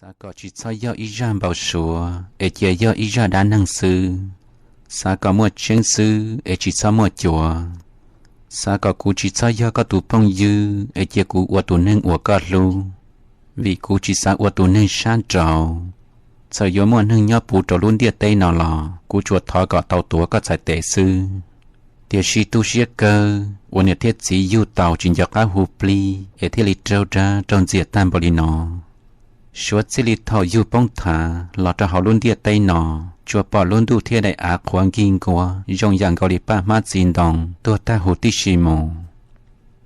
Sa có chỉ cho yêu ý ra bảo sủa, để chơi yêu ý ra đá năng sư. Sa có mua chân sư, để chỉ cho mua chùa. Sa có cú chỉ cho yêu có tụ phong dư, để chơi cú ua tụ nâng ua có lu. Vì cú chỉ sa ua tụ nâng san trầu. Sợ yêu mua nâng nhớ bù trầu luôn địa tây nào lò, cú chuột thọ có tàu túa có chạy tệ sư. Địa sĩ tu sĩ cơ, ua nè thiết sĩ yêu tàu chính dọc á hù pli, để thiết lý trâu ra trong diệt tam bò lì nọ. Chúa chỉ li thọ yêu bông thả, lọt ra họ luôn địa tây nọ, chúa bỏ luôn đủ thiên đại ác khoáng kinh qua, dùng dạng gọi ba mát xin đồng, tua ta hồ tí xì mù.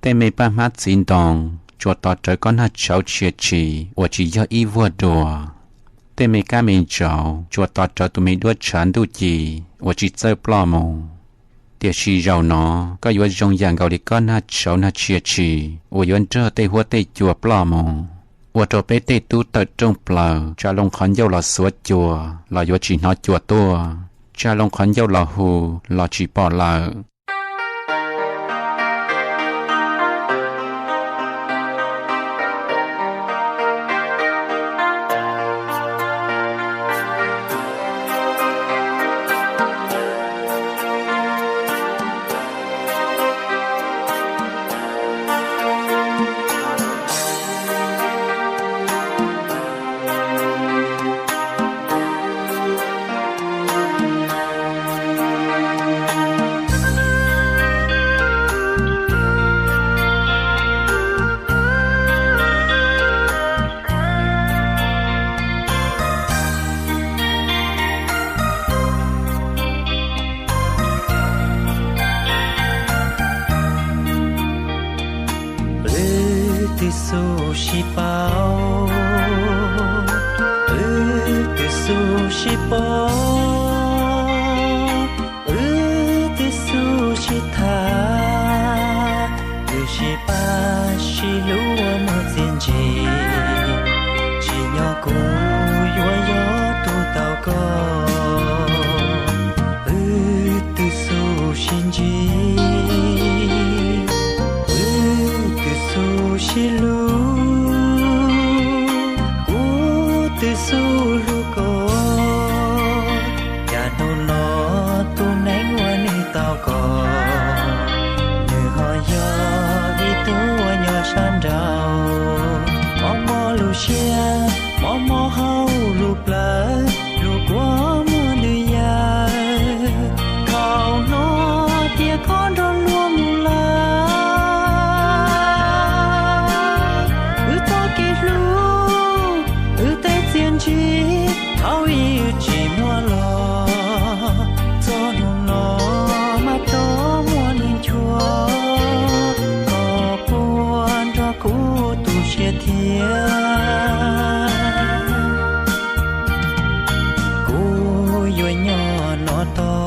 Tây mê ba mát xin đồng, chúa tỏ trời con hát cháu chia chỉ, và chỉ do ý vua đùa. Tây mê ca mê cháu, chúa tỏ trời tụi mê đua chán đủ chỉ, và chỉ chơi plò mù. Địa sĩ giàu nó, có yếu dùng dạng gọi con hát cháu hát chia chỉ, và yếu trở tây hoa tây chùa plò mù. 我这辈子都得中不了，家龙看有了所做，老有只拿做多，家龙看有了后，老只不了。sushi bao từ sushi bao từ sushi tha từ shi ba shi lúa một diện gì chỉ nhỏ cô yo yo tu tao có từ sushi gì sushi lu từ su lu có nhà nô nó tu nén qua ni tao có như họ yo đi tu nhỏ san rau mò lu xia mò hau lu plá lu quá mua đi ya khao nó tia con đón lúa mù la tháo yêu chỉ mua lo cho nó mà đó mua nên chua có buồn cho cũ tu chia thiên cũ yêu nhỏ nó to